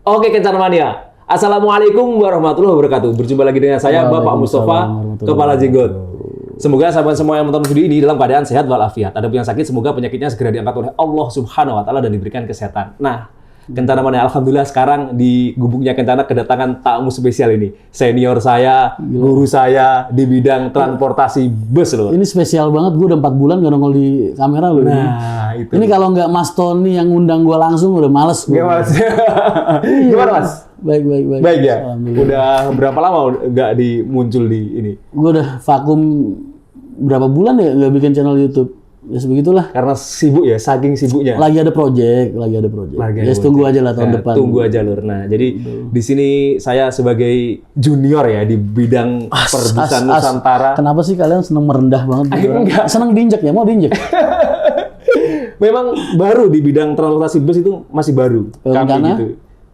Oke, Kencan Mania. Assalamualaikum warahmatullahi wabarakatuh. Berjumpa lagi dengan saya Bapak Mustafa, Kepala Jenggot. Semoga sahabat semua yang menonton video ini dalam keadaan sehat walafiat. Ada yang sakit, semoga penyakitnya segera diangkat oleh Allah Subhanahu wa taala dan diberikan kesehatan. Nah, Kencana Mania, alhamdulillah sekarang di gubuknya Kencana kedatangan tamu spesial ini. Senior saya, guru saya di bidang transportasi bus loh. Ini spesial banget, gue udah 4 bulan gak nongol di kamera loh. Nah, itu. Ini kalau nggak Mas Tony yang ngundang gue langsung udah males gue. Gimana, Mas? Gimana, Mas? Baik. Baik ya? Udah berapa lama nggak muncul di ini? Gue udah vakum berapa bulan ya nggak bikin channel YouTube. Ya sebegitulah. Karena sibuk ya, saking sibuknya. Lagi ada project. Ya tunggu aja lah tahun depan. Tunggu aja Lur. Nah, jadi di sini saya sebagai junior ya di bidang perbusan Nusantara. Kenapa sih kalian seneng merendah banget? Enggak. Seneng diinjek ya? Mau diinjek? Memang baru di bidang transportasi bus itu masih baru. Kami gitu.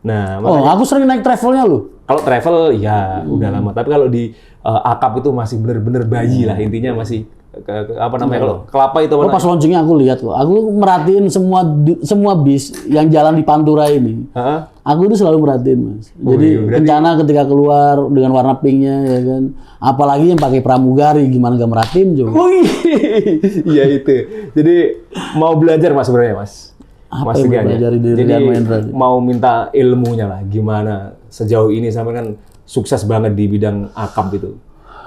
Nah, aku sering naik travelnya loh. Kalau travel ya udah lama, tapi kalau di akap itu masih bener-bener bayi lah, intinya masih apa namanya kalau kelapa itu apa? Pas launchingnya aku lihat kok. Aku merhatiin semua bis yang jalan di Pantura ini. Aku itu selalu merhatiin, Mas. Jadi Kencana ketika keluar dengan warna pinknya ya kan. Apalagi yang pakai pramugari, gimana gak merhatiin coba. Iya itu. Jadi mau belajar Mas sebenarnya Mas. Apa yang belajar dari Mahendra? Mau minta ilmunya lah, gimana sejauh ini sampai kan sukses banget di bidang akap itu.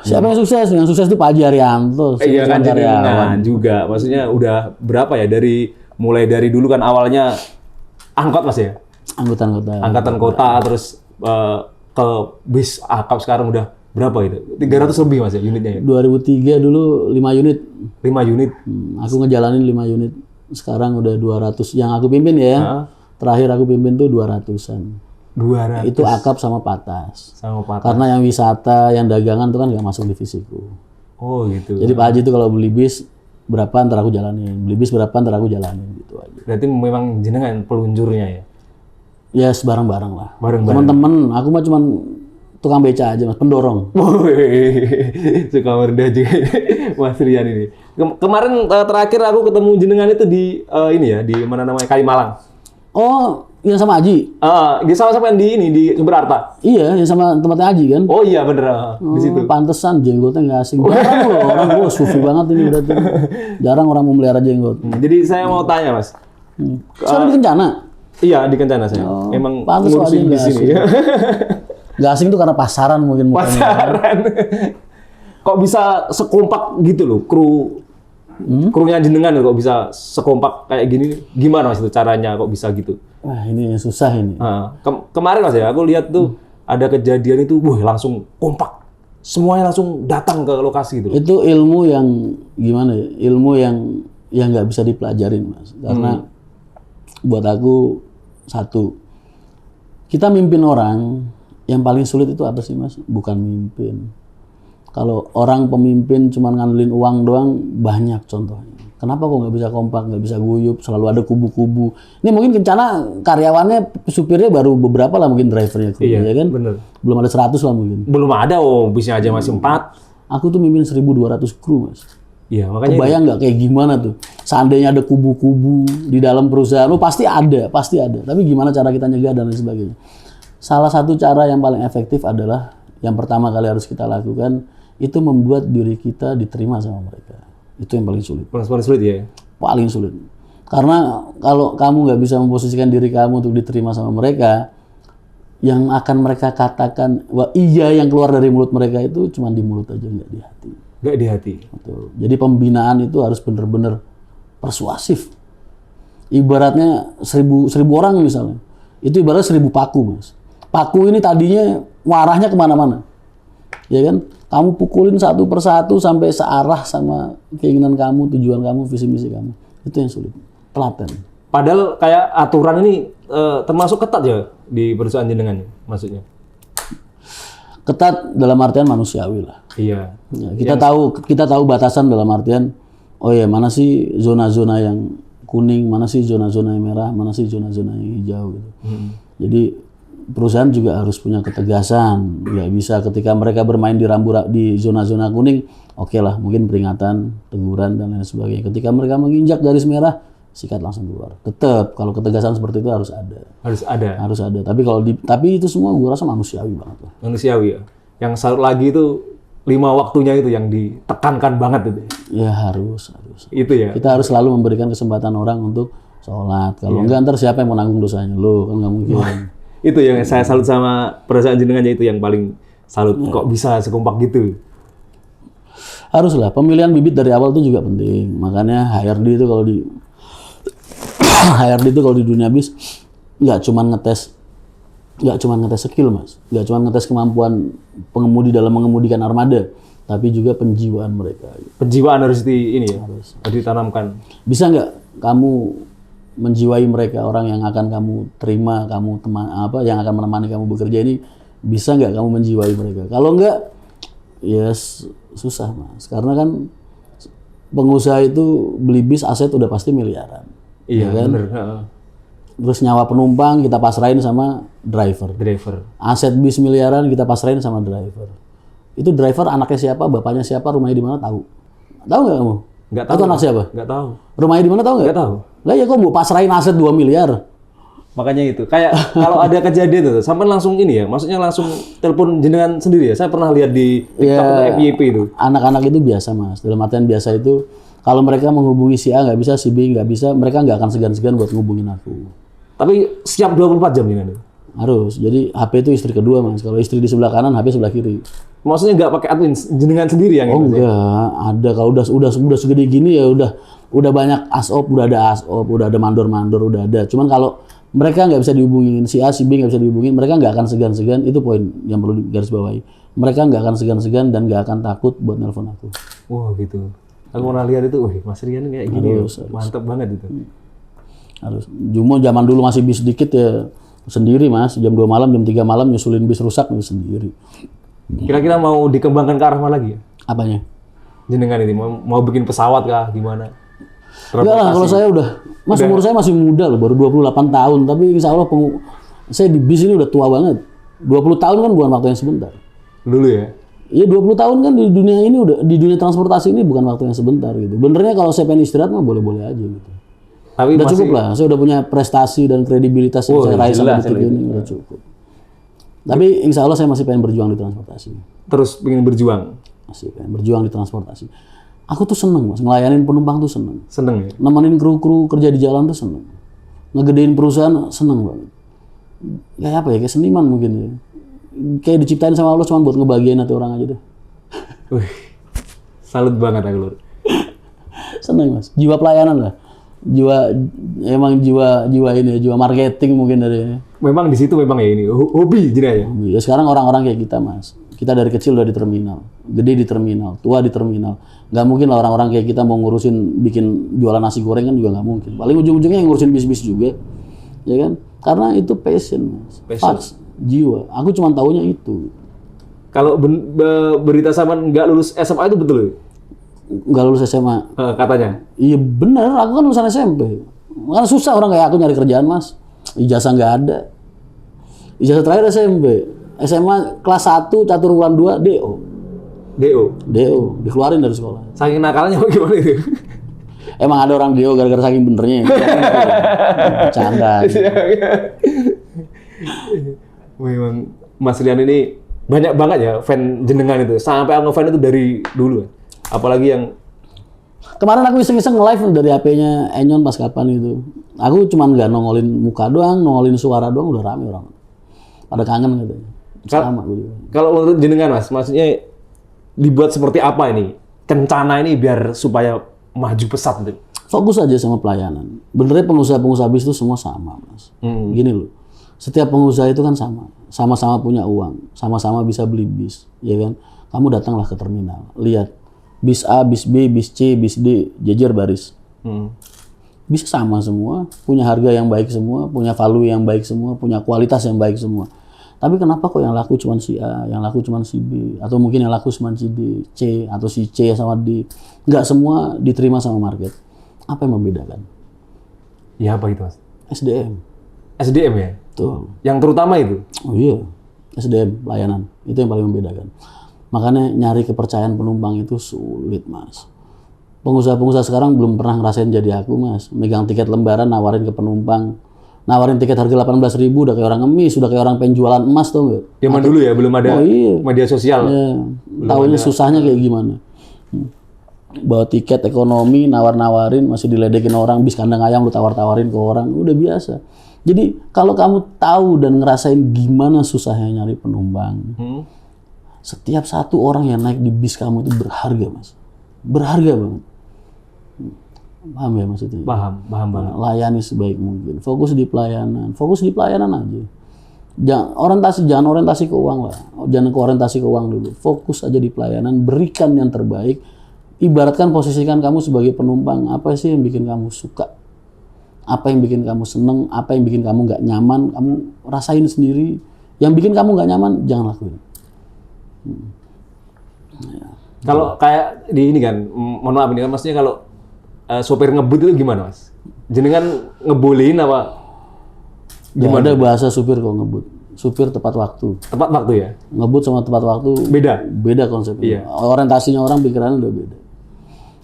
Siapa yang sukses? Yang sukses itu Pak Haji Haryanto. Iya kan, karyawan juga. Maksudnya udah berapa ya mulai dari dulu kan awalnya angkot Mas ya? Angkatan kota terus ke bis akap sekarang udah berapa itu? 300 lebih Mas ya unitnya ya? 2003 dulu 5 unit. 5 unit? Aku ngejalanin 5 unit. Sekarang udah 200 yang aku pimpin ya. Terakhir aku pimpin tuh 200-an. 200. Itu akap sama patas. Karena yang wisata, yang dagangan itu kan nggak masuk divisiku. Oh gitu. Jadi Pak Haji itu kalau beli bis berapa ntar aku jalanin, beli bis berapa ntar aku jalanin gitu aja. Berarti memang jenengan pelunjurnya ya? Ya bareng-bareng lah. Teman-teman, aku mah cuman tukang beca aja Mas, pendorong. Suka merendah juga Mas Rian ini. Kemarin terakhir aku ketemu jenengan itu di ini ya, di mana namanya Kalimalang. Oh, yang sama Haji? Sama-sama yang di Sumber Harta. Iya, yang sama tempatnya Haji kan? Oh iya bener, di situ. Pantesan jenggotnya nggak asing. Jarang loh, orang gue sufi banget ini berarti. Jarang orang mau melihara jenggot. Jadi saya mau tanya Mas. Saya di Kencana? Iya, di Kencana saya. Emang ngurusin di sini. Nggak asing tuh karena pasaran mungkin. Pasaran. Kok bisa sekompak gitu loh, krunya jenengan kok bisa sekompak kayak gini? Gimana Mas itu caranya kok bisa gitu? Wah ini yang susah ini. Kemarin Mas ya, aku lihat tuh ada kejadian itu, langsung kompak. Semuanya langsung datang ke lokasi gitu. Itu ilmu yang gimana ya? Ilmu yang nggak bisa dipelajarin Mas. Karena buat aku satu, kita mimpin orang, yang paling sulit itu apa sih Mas? Bukan mimpin. Kalau orang pemimpin cuma ngandelin uang doang, banyak contohnya. Kenapa kok nggak bisa kompak, nggak bisa guyup, selalu ada kubu-kubu. Ini mungkin Kencana karyawannya, supirnya baru beberapa lah mungkin drivernya. Iya, ya kan? Bener. Belum ada 100 lah mungkin. Belum ada, bisnya aja masih 4. Aku tuh mimpin 1.200 kru Mas. Iya, makanya. Kebayang nggak kayak gimana tuh? Seandainya ada kubu-kubu di dalam perusahaan, pasti ada. Tapi gimana cara kita nyegah dan lain sebagainya. Salah satu cara yang paling efektif adalah, yang pertama kali harus kita lakukan, itu membuat diri kita diterima sama mereka. Itu yang paling sulit. Paling sulit ya? Paling sulit. Karena kalau kamu nggak bisa memposisikan diri kamu untuk diterima sama mereka, yang akan mereka katakan, wah iya yang keluar dari mulut mereka itu cuma di mulut aja, nggak di hati. Nggak di hati? Betul. Jadi pembinaan itu harus benar-benar persuasif. Ibaratnya 1.000 orang misalnya, itu ibarat 1.000 paku Mas. Paku ini tadinya warahnya kemana-mana. Ya kan? Kamu pukulin satu persatu sampai searah sama keinginan kamu, tujuan kamu, visi misi kamu. Itu yang sulit. Telaten. Padahal kayak aturan ini termasuk ketat ya di perusahaan jenengan maksudnya. Ketat dalam artian manusiawi lah. Iya. Ya, kita tahu batasan dalam artian, oh ya mana sih zona-zona yang kuning, mana sih zona-zona yang merah, mana sih zona-zona yang hijau gitu. Jadi perusahaan juga harus punya ketegasan. Nggak bisa ketika mereka bermain di zona-zona kuning, oke lah mungkin peringatan, teguran dan lain sebagainya. Ketika mereka menginjak garis merah, sikat langsung keluar. Tetap kalau ketegasan seperti itu harus ada. Harus ada. Tapi itu semua gue rasa manusiawi banget lah. Manusiawi ya. Yang satu lagi itu 5 waktunya itu yang ditekankan banget itu. Ya harus. Itu ya. Kita harus selalu memberikan kesempatan orang untuk sholat. Kalau enggak ntar siapa yang mau nanggung dosanya? Lo kan nggak mungkin. Itu yang saya salut sama perasaan jenengannya itu yang paling salut. Kok bisa sekompak gitu? Haruslah. Pemilihan bibit dari awal itu juga penting. Makanya HRD itu kalau di dunia bis nggak cuma ngetes skill mas, nggak cuma ngetes kemampuan pengemudi dalam mengemudikan armada, tapi juga penjiwaan mereka. Penjiwaan harus harus ditanamkan. Bisa nggak kamu menjiwai mereka, orang yang akan kamu terima, yang akan menemani kamu bekerja ini, bisa nggak kamu menjiwai mereka? Kalau nggak, ya susah mas, karena kan pengusaha itu beli bis aset udah pasti miliaran. Iya kan? Bener. Terus nyawa penumpang kita pasrahin sama driver. Aset bis miliaran kita pasrahin sama driver. Itu driver anaknya siapa, bapaknya siapa, rumahnya di mana tahu? Tahu nggak kamu? Nggak tahu. Itu anak siapa? Nggak tahu. Rumahnya di mana tahu nggak? Nggak tahu. Lah ya kok mau pasrahin aset 2 miliar? Makanya itu. Kayak kalau ada kejadian itu, sampai langsung ini ya, maksudnya langsung telepon jenengan sendiri ya. Saya pernah lihat di TikTok atau FYP itu. Anak-anak itu biasa mas. Dalam artian biasa itu, kalau mereka menghubungi si A nggak bisa, si B nggak bisa, mereka nggak akan segan-segan buat ngubungin aku. Tapi siap 24 jam ini. Harus. Jadi HP itu istri kedua mas. Kalau istri di sebelah kanan, HP sebelah kiri. Maksudnya nggak pakai admin, jenengan sendiri yang itu? Enggak, ada. Kalau udah segede gini ya udah banyak ASOP, udah ada mandor-mandor, udah ada. Cuman kalau mereka nggak bisa dihubungin, si A, si B nggak bisa dihubungin, mereka nggak akan segan-segan. Itu poin yang perlu digarisbawahi. Mereka nggak akan segan-segan dan nggak akan takut buat nelpon aku. Wah gitu. Aku pernah lihat itu, Mas Rian kayak gini, harus. Mantap banget itu. Harus. Cuma zaman dulu masih bis dikit ya sendiri mas, jam 2 malam, jam 3 malam nyusulin bis rusak sendiri. Kira-kira mau dikembangkan ke arah mana lagi ya? Apanya? Jenengan ini mau bikin pesawat kah, gimana? Enggak lah, kalau saya mas umur saya masih muda loh, baru 28 tahun, tapi insya Allah saya di bis ini udah tua banget. 20 tahun kan bukan waktu yang sebentar. Dulu ya? Iya 20 tahun kan di dunia ini di dunia transportasi ini bukan waktu yang sebentar gitu. Benernya kalau saya pengen istirahat mah boleh-boleh aja gitu. Tapi udah cukup lah, saya udah punya prestasi dan kredibilitas yang saya raih sampai detik ini, udah cukup. Tapi insya Allah saya masih pengen berjuang di transportasi. Terus pengen berjuang? Masih pengen berjuang di transportasi. Aku tuh seneng mas, ngelayanin penumpang tuh seneng. Seneng ya? Nemenin kru-kru kerja di jalan tuh seneng. Ngegedein perusahaan seneng banget. Kayak apa ya, kayak seniman mungkin ya. Kayak diciptain sama Allah cuma buat ngebahagiain hati orang aja deh. Wih, salut banget aku lur. Seneng mas, jiwa pelayanan lah. Jiwa ini ya, jiwa marketing mungkin dari. Memang di situ memang ya ini hobi jadi ya. Ya sekarang orang-orang kayak kita mas, kita dari kecil udah di terminal, gede di terminal, tua di terminal. Nggak mungkin lah orang-orang kayak kita mau ngurusin bikin jualan nasi goreng kan juga nggak mungkin. Paling ujung-ujungnya yang ngurusin bis-bis juga, ya kan? Karena itu passion mas, jiwa. Aku cuma taunya itu. Kalau berita sama nggak lulus SMA itu betul ya? Nggak lulus SMA. Katanya. Iya bener, aku kan lulusan SMP. Karena susah orang kayak aku nyari kerjaan mas. Ijazah nggak ada. Ijazah terakhir SMP. SMA kelas 1 catur ulang 2 DO. Dikeluarin dari sekolah. Saking nakalnya bagaimana itu? Emang ada orang DO gara-gara saking benernya. Bercanda. Memang Mas Rian ini banyak banget ya fan jenengan itu. Sampai aku fan itu dari dulu. Apalagi yang kemarin aku iseng-iseng live dari HP-nya Enyon pas kapan itu. Aku cuman nggak nongolin muka doang, nongolin suara doang udah rame orang. Pada kangen gitu. Sama gue juga. Kalau menurut jenengan Mas, maksudnya dibuat seperti apa ini? Kencana ini biar supaya maju pesat gitu. Fokus aja sama pelayanan. Benernya pengusaha-pengusaha bis itu semua sama, Mas. Gini loh. Setiap pengusaha itu kan sama. Sama-sama punya uang, sama-sama bisa beli bis, ya kan? Kamu datanglah ke terminal, lihat bis A, bis B, bis C, bis D, jejer baris. Bisa sama semua, punya harga yang baik semua, punya value yang baik semua, punya kualitas yang baik semua. Tapi kenapa kok yang laku cuma si A, yang laku cuma si B, atau mungkin yang laku cuma si D, C, atau si C sama D. Nggak semua diterima sama market. Apa yang membedakan? Ya apa itu Mas? SDM. SDM ya? Tuh. Yang terutama itu? Oh iya, SDM, pelayanan. Itu yang paling membedakan. Makanya nyari kepercayaan penumpang itu sulit, Mas. Pengusaha-pengusaha sekarang belum pernah ngerasain jadi aku, Mas. Megang tiket lembaran, nawarin ke penumpang. Nawarin tiket harga 18.000 udah kayak orang ngemis, udah kayak orang penjualan emas, tau nggak? Zaman dulu ya, belum ada iya. media sosial. Ya, tahunya susahnya kayak gimana. Bawa tiket ekonomi, nawar-nawarin, masih diledekin orang, bis kandang ayam lu tawar-tawarin ke orang, udah biasa. Jadi kalau kamu tahu dan ngerasain gimana susahnya nyari penumpang, setiap satu orang yang naik di bis kamu itu berharga, Mas. Berharga banget. Paham ya maksudnya? Paham banget. Layani sebaik mungkin. Fokus di pelayanan aja. Jangan orientasi ke uang lah. Jangan ke orientasi ke uang dulu. Fokus aja di pelayanan, berikan yang terbaik. Ibaratkan posisikan kamu sebagai penumpang. Apa sih yang bikin kamu suka? Apa yang bikin kamu seneng? Apa yang bikin kamu nggak nyaman? Kamu rasain sendiri. Yang bikin kamu nggak nyaman, jangan lakuin. Ya. Kalau kayak di ini kan, mohon maaf ini kan maksudnya kalau sopir ngebut itu gimana, Mas? Jenengan ngebolehin apa? Gimana? Gak ada bahasa supir kok ngebut. Supir tepat waktu. Tepat waktu ya? Ngebut sama tepat waktu beda konsepnya. Iya. Orientasinya orang pikirannya udah beda.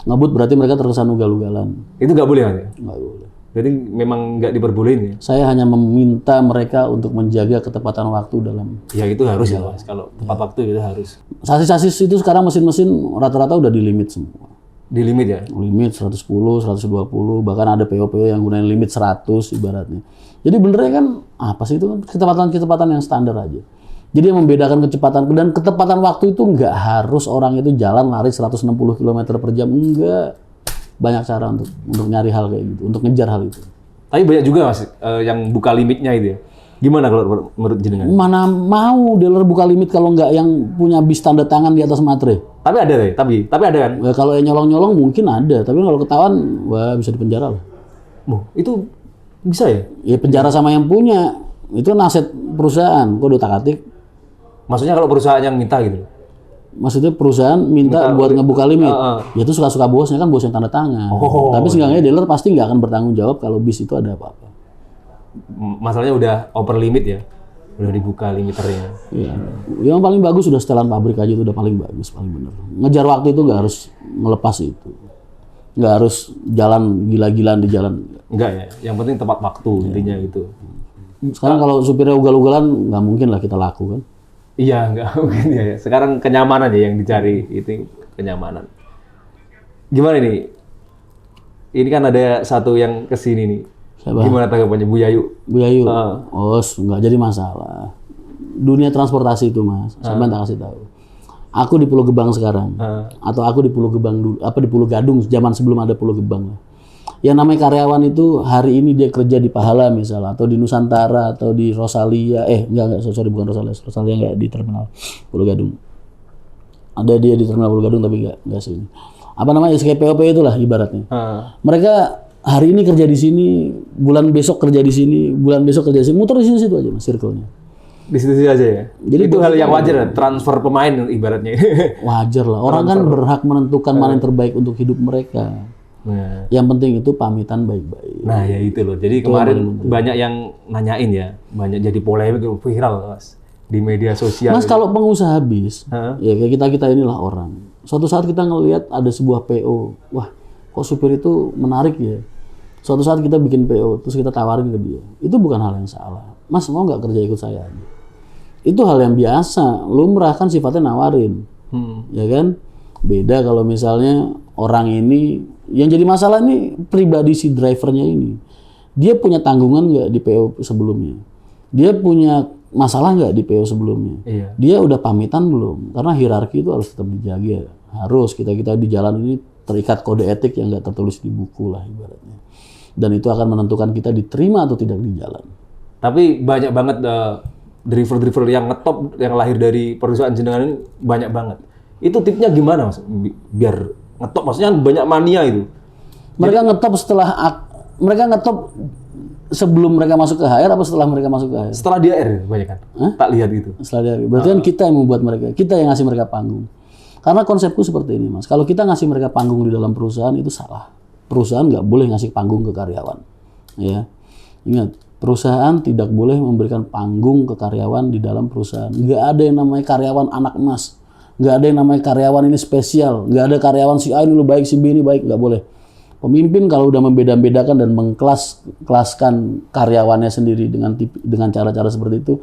Ngebut berarti mereka terkesan ugal-ugalan. Itu nggak boleh, Mas? Nggak boleh. Berarti memang nggak diperbolehin ya? Saya hanya meminta mereka untuk menjaga ketepatan waktu dalam. Ya itu harus ya, Mas. Kalau tepat waktu itu harus. Sasis-sasis itu sekarang mesin-mesin rata-rata udah di limit semua. Di limit ya? Limit 110, 120, bahkan ada PO-PO yang gunain limit 100 ibaratnya. Jadi benernya kan apa sih itu kan kecepatan yang standar aja. Jadi yang membedakan kecepatan dan ketepatan waktu itu nggak harus orang itu jalan lari 160 km per jam, enggak. Banyak cara untuk nyari hal kayak gitu, untuk ngejar hal itu. Tapi banyak juga Mas yang buka limitnya itu ya. Gimana kalau menurut jenengan? Mana mau dealer buka limit kalau nggak yang punya bis tanda tangan di atas materai? Tapi ada deh, tapi ada kan? Ya, kalau yang nyolong-nyolong mungkin ada, tapi kalau ketahuan, wah bisa dipenjara lah. Oh, itu bisa ya? Ya penjara sama yang punya, itu aset perusahaan, kok utak-atik. Maksudnya kalau perusahaan yang minta gitu? Maksudnya perusahaan minta buat ngebuka limit, ya itu suka-suka bosnya kan, bos yang tanda tangan. Tapi seenggaknya dealer pasti nggak akan bertanggung jawab kalau bis itu ada apa-apa. Masalahnya udah over limit ya, udah dibuka limiternya. Iya. Yang paling bagus sudah setelan pabrik aja itu udah paling bagus, paling bener. Ngejar waktu itu nggak harus ngelepas itu, nggak harus jalan gila-gilaan di jalan. Enggak ya, yang penting tepat waktu intinya gitu. Sekarang kalau supirnya ugal-ugalan nggak mungkin lah kita laku kan? Iya nggak mungkin ya. Sekarang kenyamanan ya yang dicari, itu kenyamanan. Gimana nih? Ini kan ada satu yang kesini nih. Siapa? Gimana tanggapannya Bu Yayu? Bu Yayu? Nggak jadi masalah. Dunia transportasi itu Mas, sampai tak kasih tahu. Aku di Pulau Gebang sekarang, atau aku di Pulau Gebang dulu, apa di Pulau Gadung zaman sebelum ada Pulau Gebang lah. Yang namanya karyawan itu hari ini dia kerja di Pahala misalnya, atau di Nusantara, atau di Rosalia, sorry bukan Rosalia nggak di terminal Pulau Gadung. Ada dia di terminal Pulau Gadung tapi nggak sini. Apa namanya SKPOP itulah ibaratnya. Mereka hari ini kerja di sini, bulan besok kerja di sini, bulan besok kerja di sini, muter di situ aja Mas, circle-nya. Di situ aja ya. Jadi itu hal yang wajar ya, transfer pemain ibaratnya. Wajar lah. Orang kan berhak menentukan mana yang terbaik untuk hidup mereka. Nah. Yang penting itu pamitan baik-baik. Nah, ya itu loh. Jadi itu kemarin banyak yang nanyain ya, banyak jadi polemik viral Mas di media sosial. Mas kalau pengusaha bis, ya kayak kita inilah orang. Suatu saat kita ngelihat ada sebuah PO, wah kok supir itu menarik ya. Suatu saat kita bikin PO, terus kita tawarin ke dia. Itu bukan hal yang salah. Mas mau nggak kerja ikut saya? Itu hal yang biasa. Lumrah kan sifatnya nawarin. Ya kan? Beda kalau misalnya orang ini, yang jadi masalah ini pribadi si drivernya ini. Dia punya tanggungan nggak di PO sebelumnya? Dia punya masalah nggak di PO sebelumnya? Iya. Dia udah pamitan belum? Karena hierarki itu harus tetap dijaga. Harus kita di jalan ini terikat kode etik yang nggak tertulis di buku lah ibaratnya. Dan itu akan menentukan kita diterima atau tidak di jalan. Tapi banyak banget driver-driver yang ngetop yang lahir dari perusahaan jenengan ini banyak banget. Itu tipsnya gimana Mas? Biar ngetop, maksudnya banyak mania itu. Mereka ngetop mereka ngetop sebelum mereka masuk ke HR apa setelah mereka masuk ke HR? Setelah di HR banyak kan? Tak lihat itu. Setelah di HR. Berarti kan kita yang membuat mereka, kita yang ngasih mereka panggung. Karena konsepku seperti ini Mas, kalau kita ngasih mereka panggung di dalam perusahaan itu salah. Perusahaan nggak boleh ngasih panggung ke karyawan. Ya, ingat, perusahaan tidak boleh memberikan panggung ke karyawan di dalam perusahaan. Nggak ada yang namanya karyawan anak emas. Nggak ada yang namanya karyawan ini spesial. Nggak ada karyawan si A ini lu baik, si B ini baik. Nggak boleh. Pemimpin kalau udah membeda-bedakan dan mengkelaskan karyawannya sendiri dengan cara-cara seperti itu,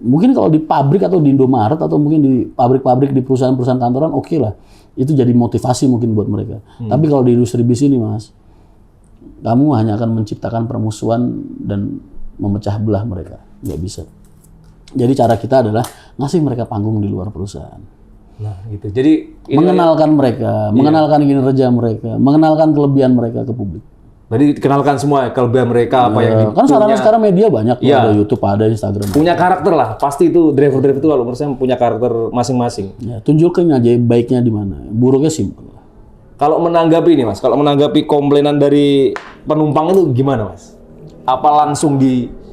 mungkin kalau di pabrik atau di Indomaret atau mungkin di pabrik-pabrik di perusahaan-perusahaan kantoran oke lah. Itu jadi motivasi mungkin buat mereka. Tapi kalau di industri bis ini Mas, kamu hanya akan menciptakan permusuhan dan memecah belah mereka. Nggak bisa. Jadi cara kita adalah ngasih mereka panggung di luar perusahaan. Nah, gitu. Jadi mengenalkan mereka, mengenalkan kinerja mereka, mengenalkan kelebihan mereka ke publik. Berarti dikenalkan semua kelebihan mereka apa yang kan sekarang media banyak, ada YouTube, ada Instagram. Punya karakter lah, pasti itu driver-driver itu kalau menurut saya punya karakter masing-masing. Ya, tunjukin aja baiknya di mana, buruknya simpel. Kalau menanggapi ini Mas, kalau menanggapi komplainan dari penumpang itu gimana Mas? Apa langsung dikerjakan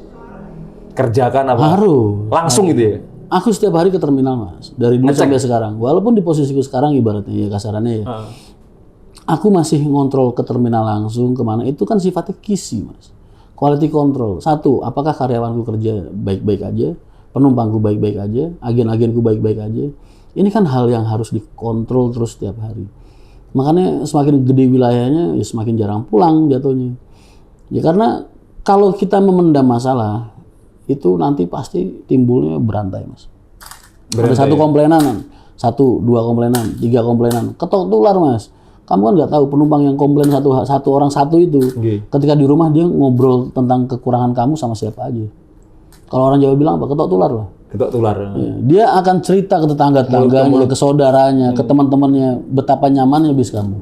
apa? Harus. Langsung gitu ya? Aku setiap hari ke terminal Mas, dari dulu sampai sekarang. Walaupun di posisiku sekarang ibaratnya ya kasarannya ya. Aku masih ngontrol ke terminal langsung kemana, itu kan sifatnya kisi Mas. Quality control. Satu, apakah karyawanku kerja baik-baik aja, penumpangku baik-baik aja, agen-agenku baik-baik aja. Ini kan hal yang harus dikontrol terus setiap hari. Makanya semakin gede wilayahnya, ya semakin jarang pulang jatuhnya. Ya karena kalau kita memendam masalah, itu nanti pasti timbulnya berantai Mas. Ada satu komplainan, 1, 2 komplainan, 3 komplainan, ketok tular Mas. Kamu kan nggak tahu penumpang yang komplain satu orang satu itu, ketika di rumah dia ngobrol tentang kekurangan kamu sama siapa aja. Kalau orang Jawa bilang apa? Ketok tular lah. Ketok tular. Ya, dia akan cerita ke tetangga-tetangganya, ke saudaranya, ke teman-temannya betapa nyamannya bis kamu.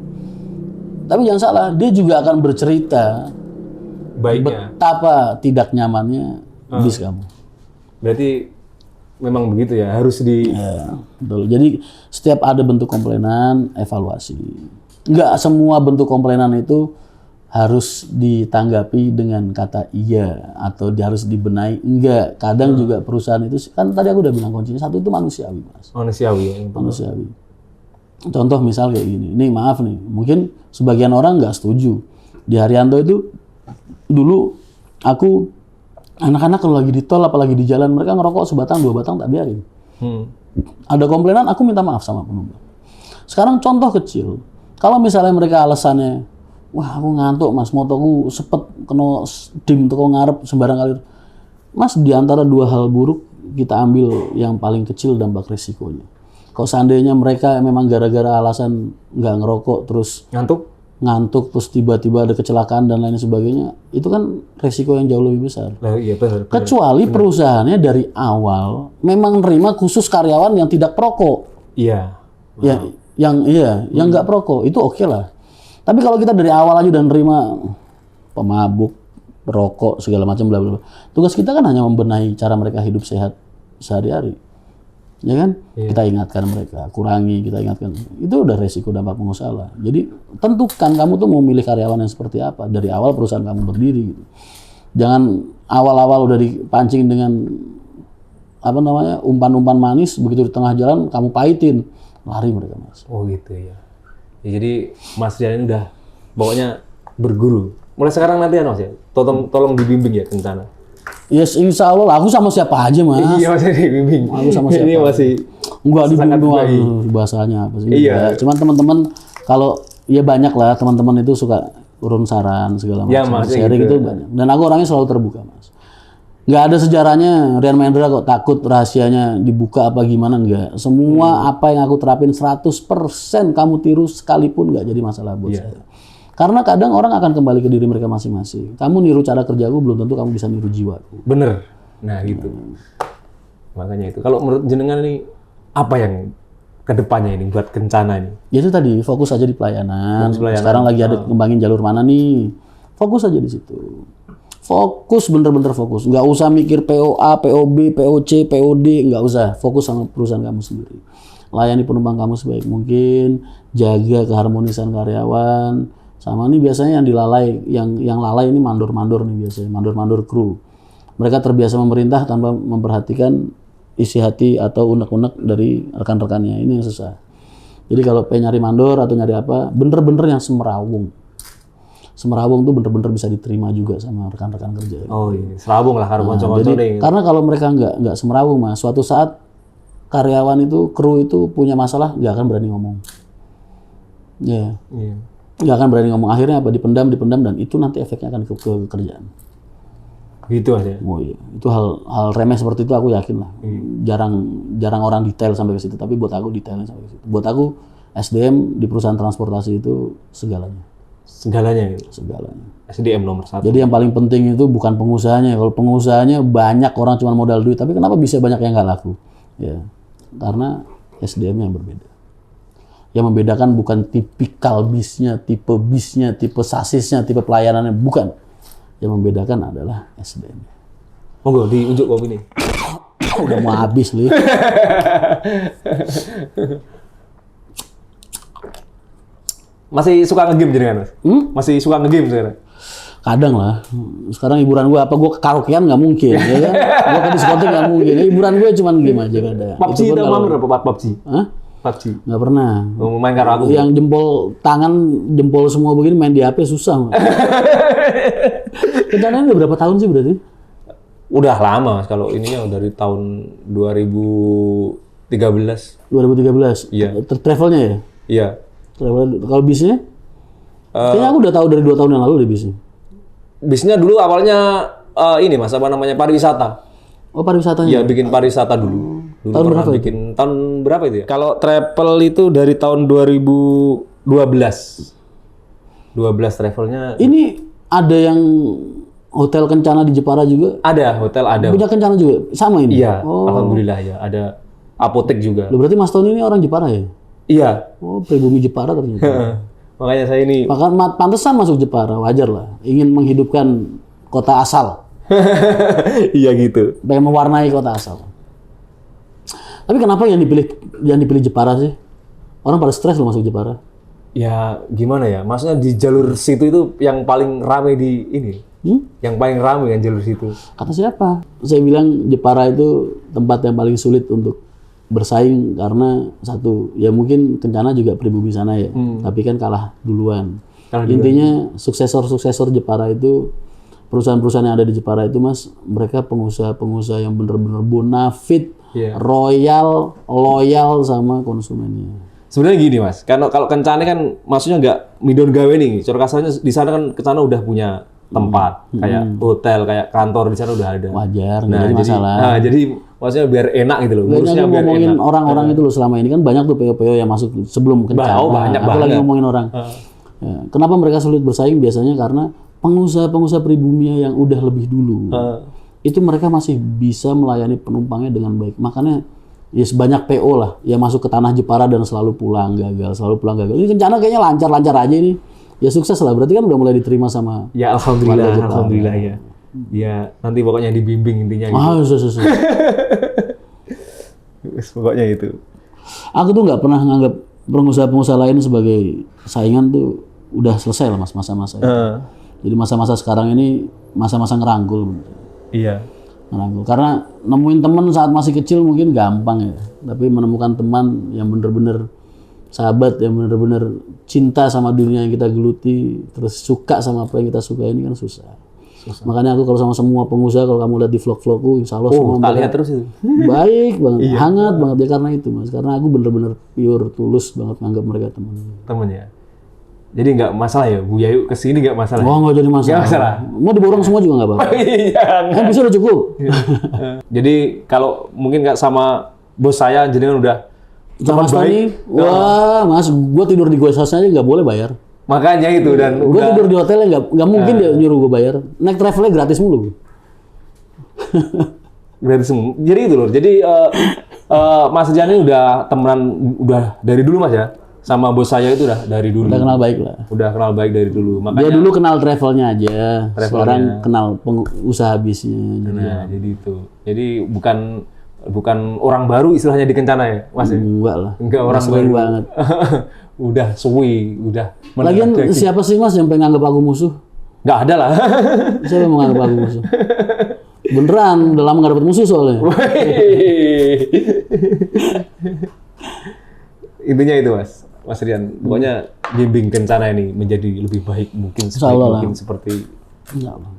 Tapi jangan salah, dia juga akan bercerita baiknya, betapa tidak nyamannya bis kamu. Berarti memang begitu ya, harus Ya, betul. Jadi setiap ada bentuk komplainan, evaluasi. Enggak semua bentuk komplainan itu harus ditanggapi dengan kata iya atau harus dibenahi. Enggak, kadang juga perusahaan itu, kan tadi aku udah bilang kuncinya, satu itu manusiawi Mas. Manusiawi ya. Manusiawi. Contoh misal kayak gini, ini maaf nih, mungkin sebagian orang nggak setuju. Di Haryanto itu, dulu aku anak-anak kalau lagi di tol apalagi di jalan mereka ngerokok sebatang 2 batang tak biarin. Ada komplainan aku minta maaf sama penumpang. Sekarang contoh kecil, kalau misalnya mereka alasannya, wah aku ngantuk Mas, motoku sepet kena dim teko ngarep sembarang kali. Mas, di antara 2 hal buruk kita ambil yang paling kecil dampak resikonya. Kalau seandainya mereka memang gara-gara alasan nggak ngerokok terus ngantuk terus tiba-tiba ada kecelakaan dan lain sebagainya, itu kan resiko yang jauh lebih besar. Iya, benar. Kecuali perusahaannya dari awal memang nerima khusus karyawan yang tidak perokok. Iya. Ya, yang nggak perokok itu oke lah. Tapi kalau kita dari awal aja udah nerima pemabuk, perokok segala macam bla bla. Tugas kita kan hanya membenahi cara mereka hidup sehat sehari-hari. Ya kan? Kita ingatkan mereka, kurangi, kita ingatkan. Itu udah resiko dampak pengusaha. Jadi tentukan kamu tuh mau milih karyawan yang seperti apa dari awal perusahaan kamu berdiri gitu. Jangan awal-awal udah dipancing dengan umpan-umpan manis, begitu di tengah jalan kamu pahitin, lari mereka Mas. Oh gitu ya. Jadi Mas Rian ini udah pokoknya berguru. Mulai sekarang nanti ya Mas ya, tolong dibimbing ya kencana. Yes, insya Allah. Aku sama siapa aja Mas. Iya masih dibimbing. Aku sama siapa? Ini masih enggak dibimbing bahasanya apa sih? Iya. Cuman teman-teman kalau ya banyak lah teman-teman itu suka urun saran segala macam. Ya, Mas, sharing gitu. itu banyak. Dan aku orangnya selalu terbuka Mas. Nggak ada sejarahnya Rian Mahendra kok takut rahasianya dibuka apa gimana, enggak. Semua apa yang aku terapin 100% kamu tiru sekalipun nggak jadi masalah buat saya. Karena kadang orang akan kembali ke diri mereka masing-masing. Kamu niru cara kerjaku belum tentu kamu bisa niru jiwaku. Bener. Nah gitu. Makanya itu. Kalau menurut jenengan ini apa yang kedepannya ini buat Kencana ini? Ya itu tadi fokus aja di pelayanan. Pelayanan. Sekarang lagi ada kembangin jalur mana nih? Fokus aja di situ. Fokus, bener-bener fokus. Nggak usah mikir POA, POB, POC, POD, nggak usah. Fokus sama perusahaan kamu sendiri. Layani penumpang kamu sebaik mungkin. Jaga keharmonisan karyawan. Sama ini biasanya yang dilalai, yang lalai ini mandor-mandor nih biasanya, mandor-mandor kru. Mereka terbiasa memerintah tanpa memperhatikan isi hati atau unek-unek dari rekan-rekannya. Ini yang susah. Jadi kalau pengen nyari mandor atau nyari apa, bener-bener yang semerawung. Semerawung tuh bener-bener bisa diterima juga sama rekan-rekan kerja. Oh iya, serawung lah karo kanca-kanca nih. Karena kalau mereka nggak semerawung Mas, suatu saat karyawan itu, kru itu punya masalah, nggak akan berani ngomong. Ya, nggak akan berani ngomong. Akhirnya apa? Dipendam, dan itu nanti efeknya akan ke kerjaan. Gitu aja. Oh iya, itu hal remeh seperti itu aku yakin lah. Jarang orang detail sampai ke situ. Tapi buat aku detailnya sampai ke situ. Buat aku SDM di perusahaan transportasi itu segalanya. Segalanya gitu. Segalanya. SDM nomor 1. Jadi yang paling penting itu bukan pengusahanya. Kalau pengusahanya banyak orang cuma modal duit, tapi kenapa bisa banyak yang nggak laku? Ya, karena SDM yang berbeda. Yang membedakan bukan tipikal bisnya, tipe sasisnya, tipe pelayanannya, bukan. Yang membedakan adalah SDM. Monggo diunjuk kopi nih. Udah mau habis nih. Masih suka nge-game jenengan, Mas? Masih suka nge-game sekarang? Kadang lah. Sekarang hiburan gua apa? Gua ke karaokean nggak mungkin, ya kan? Gua ke diskotik nggak mungkin. Hiburan gua cuma game aja kadang. PUBG itu main apa? PUBG? Hah? PUBG? Nggak pernah. Main karo aku. Yang jempol semua begini main di HP susah. Kencananya udah berapa tahun sih berarti? Udah lama, Mas. Kalau ininya dari tahun 2013. 2013? Iya. Travelnya ya? Iya. Kalau bisnya? Kayaknya aku udah tahu dari 2 tahun yang lalu deh bisnya. Bisnya dulu awalnya ini Mas, apa namanya, pariwisata. Oh, pariwisatanya? Iya, bikin pariwisata dulu. Tahun berapa bikin itu? Tahun berapa itu ya? Kalau travel itu dari tahun 2012. 12 travelnya. Ini ada yang hotel Kencana di Jepara juga? Ada, hotel ada. Punya Kencana juga? Sama ini? Iya, alhamdulillah ya. Ada apotek juga. Loh, berarti Mas Tony ini orang Jepara ya? Iya. Oh, pribumi Jepara ternyata. Makanya saya ini. Maka pantesan masuk Jepara, wajar lah. Ingin menghidupkan kota asal. Iya gitu. Pengen mewarnai kota asal. Tapi kenapa yang dipilih Jepara sih? Orang pada stres loh masuk Jepara. Ya gimana ya? Maksudnya di jalur situ itu yang paling rame di ini. Yang paling rame kan jalur situ. Kata siapa? Saya bilang Jepara itu tempat yang paling sulit untuk bersaing karena satu, ya mungkin Kencana juga pribumi sana ya, tapi kan kalah duluan. Intinya suksesor Jepara itu, perusahaan-perusahaan yang ada di Jepara itu Mas, mereka pengusaha-pengusaha yang benar-benar bonafit, royal, loyal sama konsumennya. Sebenarnya gini Mas, karena kalau Kencana kan maksudnya nggak midon gawe nih, cara kasarnya di sana kan Kencana udah punya tempat, kayak hotel, kayak kantor di sana udah ada. Wajar, nggak jadi masalah. Jadi maksudnya biar enak gitu loh. Ngurusnya biar ngomongin enak. Orang-orang itu loh selama ini kan banyak tuh PO-PO yang masuk sebelum Kencana. Banyak aku lagi ngomongin orang. Ya, kenapa mereka sulit bersaing? Biasanya karena pengusaha-pengusaha pribumi yang udah lebih dulu. Itu mereka masih bisa melayani penumpangnya dengan baik. Makanya ya sebanyak PO lah yang masuk ke tanah Jepara dan selalu pulang gagal. Ini Kencana kayaknya lancar-lancar aja ini. Ya sukses lah, berarti kan udah mulai diterima sama. Ya alhamdulillah ya. Ya nanti pokoknya dibimbing intinya gitu. Pokoknya itu. Aku tuh nggak pernah nganggap pengusaha-pengusaha lain sebagai saingan tuh udah selesai lah Mas masa-masa. Jadi masa-masa sekarang ini masa-masa ngerangkul. Iya. Ngerangkul. Karena nemuin teman saat masih kecil mungkin gampang ya, tapi menemukan teman yang bener-bener sahabat yang benar-benar cinta sama dunia yang kita geluti, terus suka sama apa yang kita suka ini kan susah. Makanya aku kalau sama semua pengusaha, kalau kamu lihat di vlog-vlogku, insya Allah semua tak lihat terus itu. Baik banget, hangat banget ya karena itu Mas. Karena aku benar-benar pure, tulus banget nganggap mereka teman. Teman ya. Jadi nggak masalah ya, Bu Yayu kesini nggak masalah. Oh nggak jadi masalah. Nggak masalah. Mau diborong semua juga nggak apa-apa. Kan bisa udah cukup. Jadi kalau mungkin nggak sama bos saya, jadi kan udah. Sama Mas Tony, wah Mas, gue tidur di guest house aja nggak boleh bayar. Makanya itu dan gue tidur di hotelnya nggak mungkin dia nyuruh gue bayar. Naik travelnya gratis mulu. Gratis mulu. Jadi itu loh. Jadi Mas Jani udah temenan udah dari dulu Mas ya, sama bos saya itu udah dari dulu. Udah kenal baik lah. Udah kenal baik dari dulu. Makanya dia dulu kenal travelnya aja. Sekarang kenal usaha bisnya. Nah, jadi itu. Jadi bukan orang baru istilahnya di Kencana ya, Mas? Enggak lah. Enggak orang baru banget. Udah suwi, udah. Lagian siapa sih Mas yang pengen nganggap aku musuh? Nggak ada lah. Siapa yang mau nganggap aku musuh? Beneran, udah lama nggak dapet musuh soalnya. Intinya itu Mas Rian. Pokoknya bimbing Kencana ini menjadi lebih baik mungkin seperti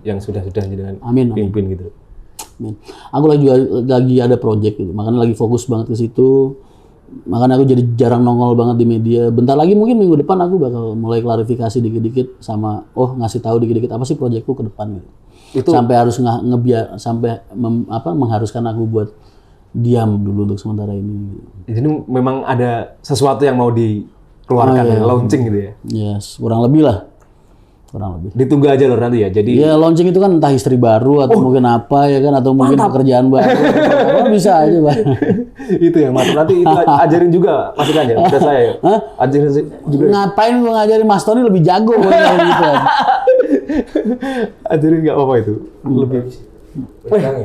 yang sudah dengan pimpin gitu. Aku lagi ada project gitu, makanya lagi fokus banget ke situ. Makanya aku jadi jarang nongol banget di media. Bentar lagi mungkin minggu depan aku bakal mulai klarifikasi dikit-dikit sama ngasih tahu dikit-dikit apa sih proyekku ke depan gitu. Itu Sampai harus mengharuskan aku buat diam dulu untuk sementara ini. jadi memang ada sesuatu yang mau dikeluarkan, iya. launching gitu ya. Yes, kurang lebih lah. Kurang lebih. Ditunggu aja loh nanti ya. Jadi Ya launching itu kan entah istri baru atau mungkin apa ya kan, atau mungkin pekerjaan baru. Apa bisa aja, Pak. itu yang mantap. Nanti itu ajarin juga Mas Rian ya. Udah saya ya. Ajarin juga. Ngapain lu ngajarin Mas Tony lebih jago buat kayak gitu kan. Ajarin nggak apa-apa itu. Lebih.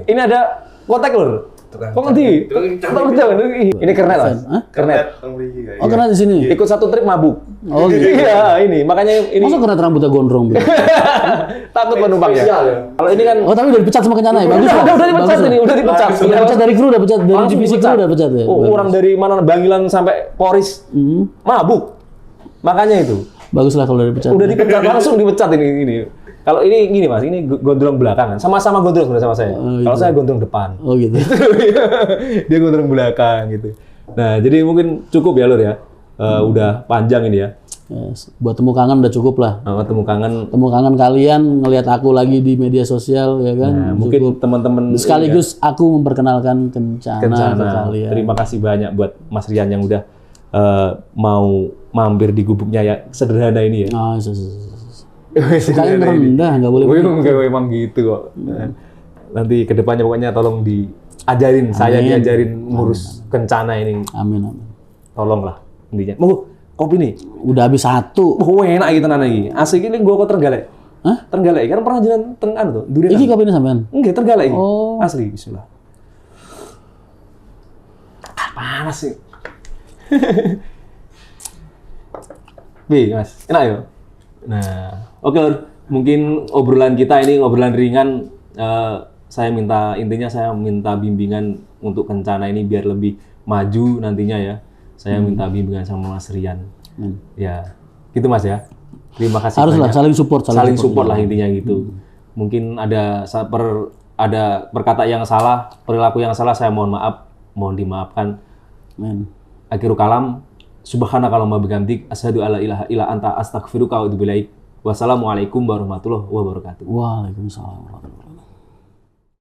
Ini ada kontak lur. Kok nanti? Ini kernet Mas. Kernet. Oh, karena di sini. Ikut satu trip mabuk. Oh gitu. Iya, ini makanya ini Masa kena rambutnya gondrong? takut penumpangnya. Kalau ini kan Oh, tapi udah dipecat sama Kencana ya? Bagus lah. udah dipecat ini, udah dipecat. Udah dipecat dari kru, udah pecat dari Langsung divisi dipecat. kru, udah pecat ya. Oh, orang dari mana Bangilan sampai Poris mabuk. Makanya itu. Bagus lah kalau udah dipecat. Udah dipecat langsung dipecat ini. Kalau ini gini Mas, ini gondrong belakangan. Sama-sama gondrong sebenarnya sama saya. Kalau saya gondrong depan. Oh gitu. Dia gondrong belakang gitu. Nah, jadi mungkin cukup ya Lur ya. Udah panjang ini ya. Yes. Buat temu kangen udah cukup lah. Ketemu kangen. Temu kangen kalian ngelihat aku lagi di media sosial ya kan. Nah, mungkin teman-teman Sekaligus aku memperkenalkan Kencana ke Kencana. kalian. Terima kasih banyak buat Mas Rian yang udah mau mampir di gubuknya ya sederhana ini ya. Oh, kalian rendah, nggak boleh. Memang gitu kok. Nah, nanti kedepannya pokoknya tolong diajarin, saya diajarin ngurus Kencana ini. Amin, amin. Tolonglah intinya. Kopi nih. Udah habis satu. Enak gitu tenan iki. Asli ini gua kok Trenggalek. Hah? Trenggalek kan pernah jalan tengah tuh. Durian. Iki kopi ini sampean? Enggak, Trenggalek iki. Oh. Asli, bismillah. Panas sih. Mas, enak ya? Nah, oke Lur. Mungkin obrolan kita ini obrolan ringan. Intinya saya minta bimbingan untuk Kencana ini biar lebih maju nantinya ya. Saya minta bimbingan sama Mas Rian. Ya, gitu Mas ya. Terima kasih Haruslah banyak. saling support Lah intinya gitu. Mungkin ada perkataan yang salah, perilaku yang salah, saya mohon maaf, mohon dimaafkan. Amin. Akhirul kalam, subhanakallahumma bihamdik, asyhadu alla ilaha illa anta, astaghfiruka wa atubu ilaik. Wassalamualaikum warahmatullahi wabarakatuh. Waalaikumsalam warahmatullahi wabarakatuh.